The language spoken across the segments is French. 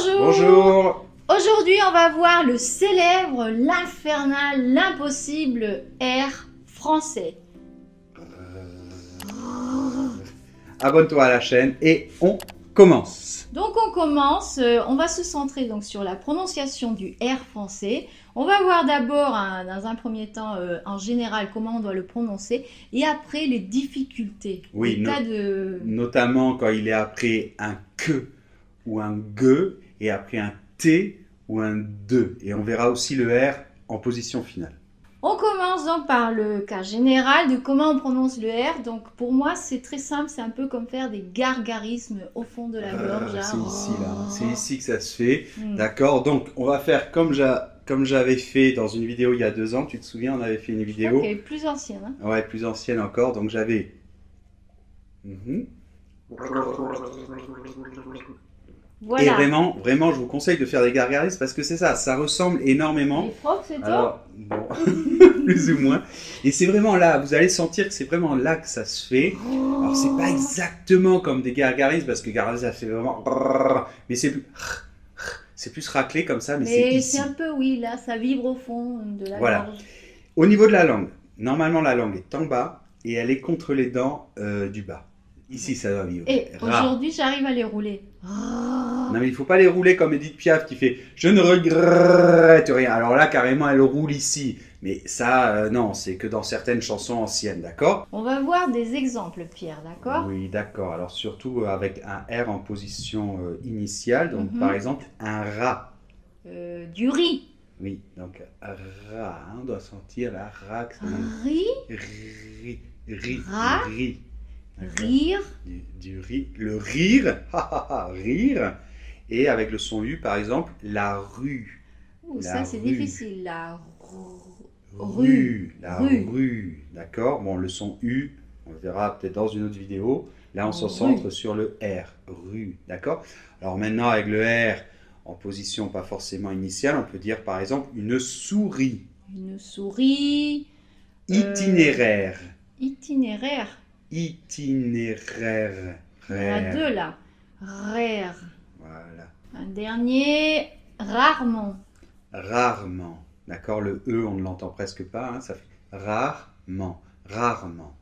Bonjour. Bonjour. Aujourd'hui, on va voir le célèbre, l'infernal, l'impossible R français. Abonne-toi à la chaîne et on commence. Donc on commence, on va se centrer donc sur la prononciation du R français. On va voir d'abord, dans un premier temps, en général, comment on doit le prononcer, et après les difficultés. Oui, les cas de... notamment quand il est après un que ou un ge et après un t ou un de. Et on verra aussi le R en position finale. On commence donc par le cas général de comment on prononce le R. Donc pour moi, c'est très simple, c'est un peu comme faire des gargarismes au fond de la gorge. C'est ici, là. C'est ici que ça se fait. Mm. D'accord. Donc, on va faire comme j'avais fait dans une vidéo il y a 2 ans. Tu te souviens, on avait fait une vidéo. Ok, plus ancienne. Hein. Ouais, plus ancienne encore. Donc, j'avais... Mhm. Voilà. Et vraiment, je vous conseille de faire des gargarismes parce que c'est ça, ça ressemble énormément. Les profs, c'est toi? Alors, bon, plus ou moins. Et c'est vraiment là, vous allez sentir que c'est vraiment là que ça se fait. Alors, c'est pas exactement comme des gargarismes parce que gargarisme, ça fait vraiment... Mais c'est plus raclé comme ça, mais c'est Mais ici. c'est un peu, oui, là, ça vibre au fond de la Voilà. gorge. Au niveau de la langue, normalement, la langue est en bas et elle est contre les dents du bas. Ici, ça va vivre. Et Ra. aujourd'hui, j'arrive à les rouler. Non mais il faut pas les rouler comme Edith Piaf qui fait « Je ne regrette rien ». Alors là, carrément, elle roule ici. Mais ça, non, c'est que dans certaines chansons anciennes, d'accord? On va voir des exemples, Pierre, d'accord? Oui, d'accord. Alors surtout avec un R en position initiale. Donc par exemple, un rat. Du riz. Oui, donc rat, hein, on doit sentir la ra. Riz. Ri. Ra. Ri. D'accord. Rire. Du riz. Le rire. Rire. Et avec le son U, par exemple, la rue. Ouh, La ça, c'est rue. difficile. La Rue. La Rue. rue. D'accord. Bon, le son U, on le verra peut-être dans une autre vidéo. Là, on se Rue. centre sur le R. Rue. D'accord. Alors maintenant, avec le R en position pas forcément initiale, on peut dire par exemple une souris. Une souris. Itinéraire. Itinéraire. Itinéraire. Il y en a deux là. Rare. Voilà. Un dernier. Rarement. Rarement. D'accord. Le E, on ne l'entend presque pas. Hein, ça fait rarement. Rarement.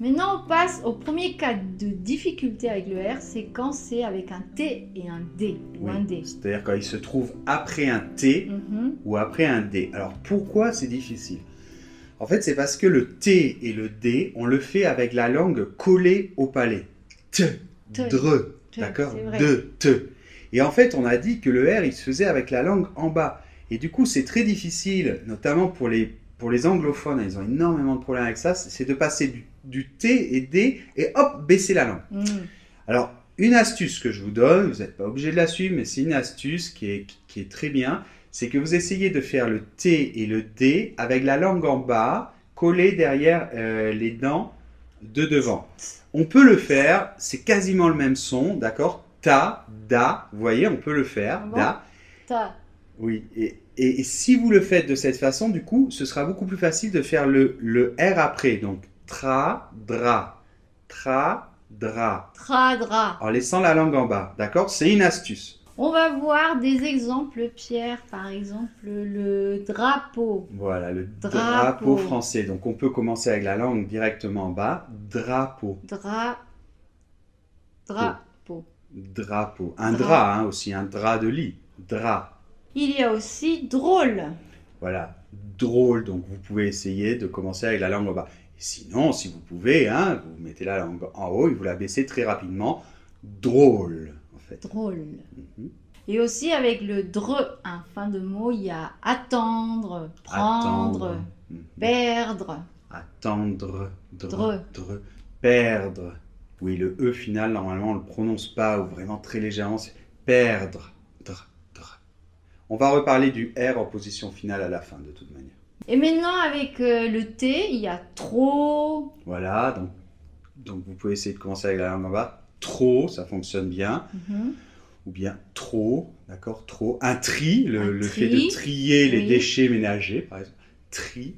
Maintenant, on passe au premier cas de difficulté avec le R. C'est quand c'est avec un T et un D. Ou un D. C'est-à-dire quand il se trouve après un T ou après un D. Alors pourquoi c'est difficile? En fait, c'est parce que le T et le D, on le fait avec la langue collée au palais. T, dre, d'accord? C'est vrai. De, te. Et en fait, on a dit que le R, il se faisait avec la langue en bas. Et du coup, c'est très difficile, notamment pour les anglophones, ils ont énormément de problèmes avec ça, c'est de passer du T et D et hop, baisser la langue. Alors, une astuce que je vous donne, vous n'êtes pas obligé de la suivre, mais c'est une astuce qui est très bien, c'est que vous essayez de faire le T et le D avec la langue en bas, collée derrière les dents de devant. On peut le faire, c'est quasiment le même son, d'accord? Ta, da, vous voyez, on peut le faire, Ah bon? da. Ta. Oui, et si vous le faites de cette façon, du coup, ce sera beaucoup plus facile de faire le R après. Donc, tra, dra, dra, Tradra. en laissant la langue en bas, d'accord? C'est une astuce. On va voir des exemples, Pierre. Par exemple, le drapeau. Voilà, le Drapeau. drapeau français. Donc, on peut commencer avec la langue directement en bas. Drapeau. Drapeau. Drapeau. Un drap, hein, aussi, un drap de lit. Drap. Il y a aussi drôle. Voilà, drôle. Donc, vous pouvez essayer de commencer avec la langue en bas. Et sinon, si vous pouvez, hein, vous mettez la langue en haut et vous la baissez très rapidement. Drôle, en fait. Drôle. Et aussi avec le dre, en fin de mot, il y a attendre, prendre, perdre. Attendre, Dre. perdre. Oui, le E final, normalement, on ne le prononce pas ou vraiment très légèrement, c'est perdre. On va reparler du R en position finale à la fin, de toute manière. Et maintenant, avec le T, il y a trop. Voilà, donc vous pouvez essayer de commencer avec la langue en bas. Trop, ça fonctionne bien. Ou bien trop, d'accord, trop. Un tri, le fait de trier les déchets ménagers, par exemple. Tri.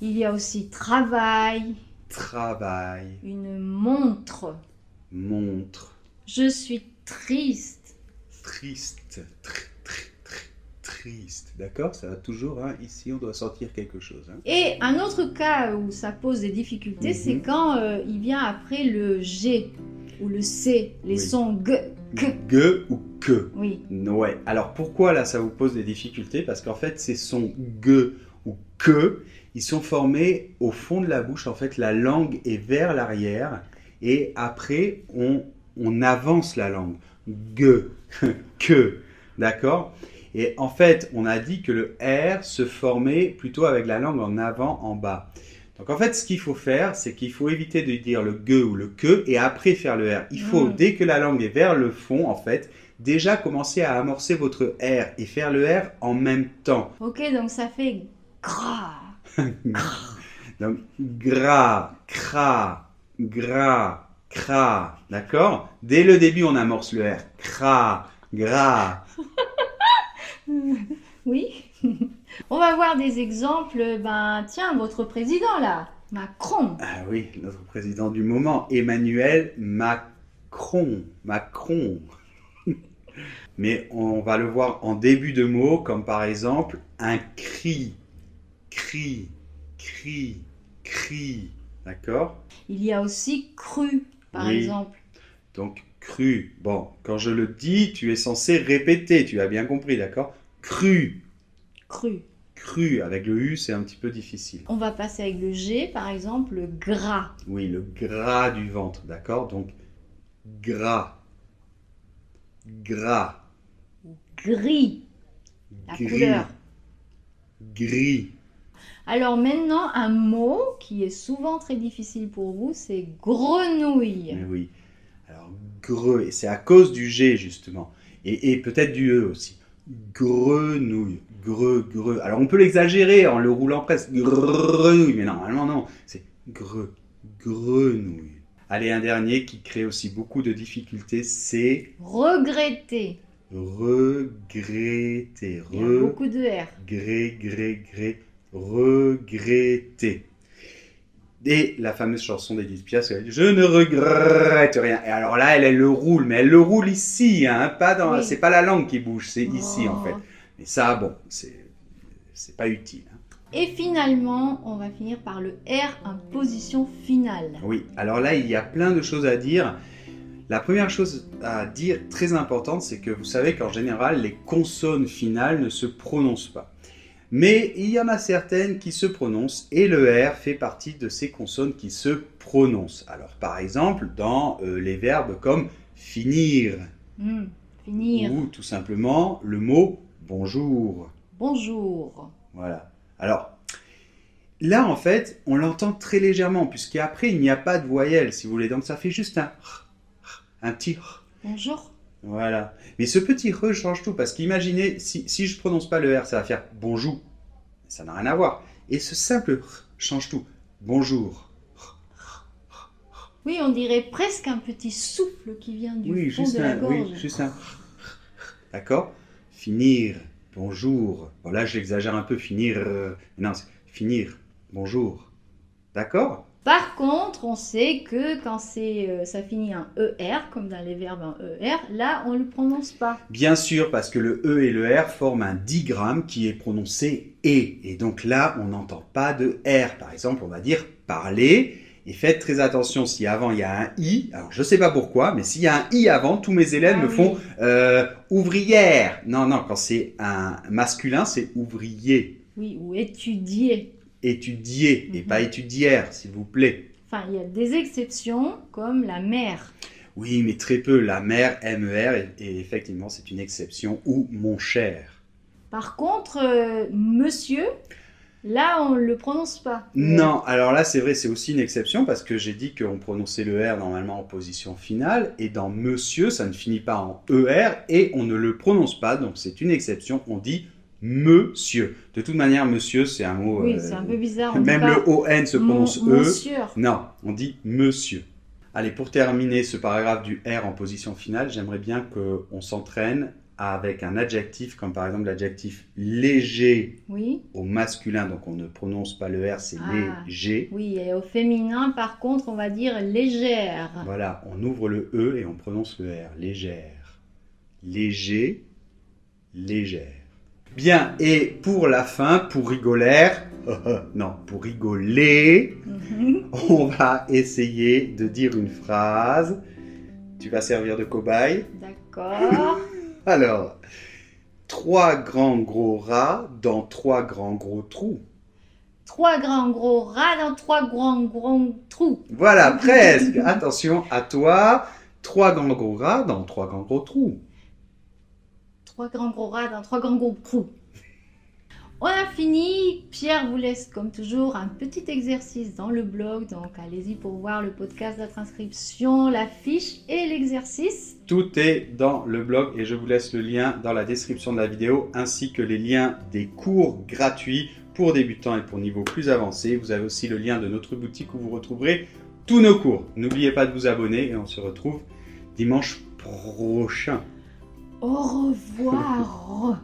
Il y a aussi travail. Travail. Une montre. Montre. Je suis triste. triste, triste, d'accord? Ça va toujours, hein, ici on doit sentir quelque chose. Hein. Et un autre cas où ça pose des difficultés, c'est quand il vient après le G ou le C, les sons G, K. G ou que. Oui. Ouais. Alors pourquoi là ça vous pose des difficultés? Parce qu'en fait ces sons G ou que, ils sont formés au fond de la bouche. En fait la langue est vers l'arrière et après on avance la langue. G, que, d'accord? Et en fait, on a dit que le R se formait plutôt avec la langue en avant, en bas. Donc en fait, ce qu'il faut faire, c'est qu'il faut éviter de dire le G ou le que et après faire le R. Il faut, dès que la langue est vers le fond, en fait, déjà commencer à amorcer votre R et faire le R en même temps. Ok, donc ça fait gras. Donc gras, cra, gras, cra, d'accord? Dès le début, on amorce le R. Cra, gras. Oui. On va voir des exemples. Ben, tiens, votre président là, Macron. Ah oui, notre président du moment, Emmanuel Macron. Macron. Mais on va le voir en début de mot, comme par exemple un cri. Cri, cri, cri. D'accord? Il y a aussi cru, par exemple. Donc, cru. Bon, quand je le dis, tu es censé répéter. Tu as bien compris, d'accord? Cru. Cru. Cru. Avec le U, c'est un petit peu difficile. On va passer avec le G, par exemple, le gras. Oui, le gras du ventre, d'accord? Donc, gras. Gras. Gris. La couleur. Gris. Alors maintenant, un mot qui est souvent très difficile pour vous, c'est grenouille. Mais oui. Alors, greux, et c'est à cause du G, justement. Et peut-être du E aussi. Grenouille. Greux. Alors, on peut l'exagérer en le roulant presque. Grenouille. Mais normalement, non. C'est grenouille. Allez, un dernier qui crée aussi beaucoup de difficultés, c'est... Regretter. Regretter. Il y a beaucoup de R. Regretter. Et la fameuse chanson d'Edith Piaf, elle dit, je ne regrette rien. Et alors là, elle le roule, mais elle le roule ici, hein, pas dans, c'est pas la langue qui bouge, c'est ici en fait. Mais ça, bon, c'est pas utile. Hein. Et finalement, on va finir par le R en position finale. Oui, alors là, il y a plein de choses à dire. La première chose à dire, très importante, c'est que vous savez qu'en général, les consonnes finales ne se prononcent pas. Mais il y en a certaines qui se prononcent et le R fait partie de ces consonnes qui se prononcent. Alors par exemple, dans les verbes comme finir, finir, ou tout simplement le mot bonjour. Bonjour. Voilà. Alors là en fait, on l'entend très légèrement puisqu'après il n'y a pas de voyelle si vous voulez. Donc ça fait juste un petit bonjour. Voilà. Mais ce petit re change tout parce qu'imaginez, si je ne prononce pas le R, ça va faire bonjour. Ça n'a rien à voir. Et ce simple r change tout. Bonjour. Oui, on dirait presque un petit souffle qui vient du fond de la gorge. Oui, juste un. D'accord? Finir. Bonjour. Bon, là, j'exagère un peu. Finir. Non, c'est finir. Bonjour. D'accord? Par contre, on sait que quand ça finit en ER, comme dans les verbes en ER, là, on ne le prononce pas. Bien sûr, parce que le E et le R forment un digramme qui est prononcé E. Et donc là, on n'entend pas de R. Par exemple, on va dire parler. Et faites très attention, si avant il y a un I, alors je ne sais pas pourquoi, mais s'il y a un I avant, tous mes élèves me font ouvrière. Non, quand c'est un masculin, c'est ouvrier. Oui, ou étudier. Étudier et pas étudière, s'il vous plaît. Enfin, il y a des exceptions comme la mère. Oui, mais très peu. La mère, MER, et effectivement, c'est une exception. Ou mon cher. Par contre, monsieur, là, on ne le prononce pas. Non, alors là, c'est vrai, c'est aussi une exception parce que j'ai dit qu'on prononçait le R normalement en position finale. Et dans monsieur, ça ne finit pas en ER et on ne le prononce pas. Donc, c'est une exception. On dit monsieur. De toute manière, monsieur, c'est un mot... Oui, c'est un peu bizarre. Même le ON se prononce E. Monsieur. Non, on dit monsieur. Allez, pour terminer ce paragraphe du R en position finale, j'aimerais bien qu'on s'entraîne avec un adjectif, comme par exemple l'adjectif léger au masculin. Donc, on ne prononce pas le R, c'est léger. Oui, et au féminin, par contre, on va dire légère. Voilà, on ouvre le E et on prononce le R, légère. léger, légère. Bien, et pour la fin, pour rigoler, non, pour rigoler, on va essayer de dire une phrase. Tu vas servir de cobaye. D'accord. Alors, 3 grands gros rats dans 3 grands gros trous. 3 grands gros rats dans 3 grands trous. Voilà, presque. Attention à toi. 3 grands gros rats dans 3 grands gros trous. 3 grands gros rats dans 3 grands gros trous. On a fini. Pierre vous laisse comme toujours un petit exercice dans le blog. Donc allez-y pour voir le podcast, la transcription, la fiche et l'exercice. Tout est dans le blog et je vous laisse le lien dans la description de la vidéo ainsi que les liens des cours gratuits pour débutants et pour niveau plus avancé. Vous avez aussi le lien de notre boutique où vous retrouverez tous nos cours. N'oubliez pas de vous abonner et on se retrouve dimanche prochain. Au revoir.